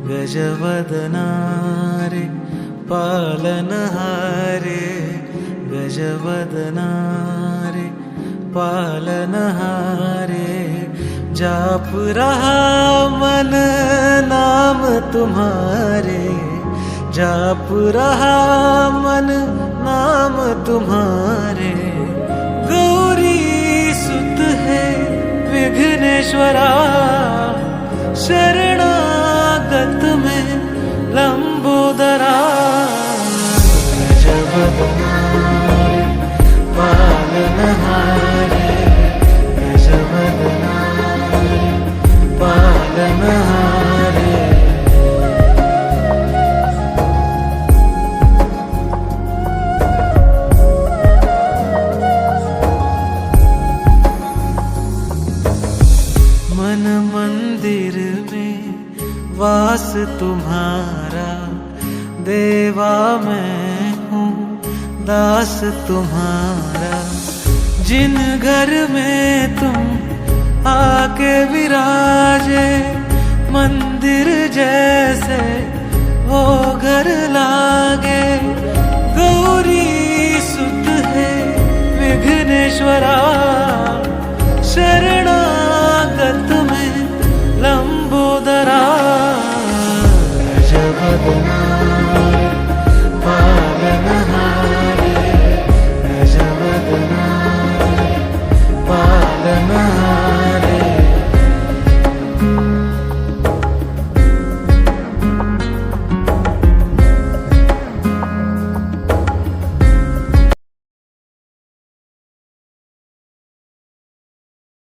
गजवदना रे पालनहारे, गजवदना रे पालनहारे। जाप रहा मन नाम तुम्हारे, जाप रहा मन नाम तुम्हारे। गौरी सुत है विघ्नेश्वरा, शरणागत में लंबोदरा। गजवदना रे पालनहारे, गजवदना रे पालनहारे। मन मंदिर में वास तुम्हारा, देवा मैं हूँ दास तुम्हारा। जिन घर में तुम आके विराज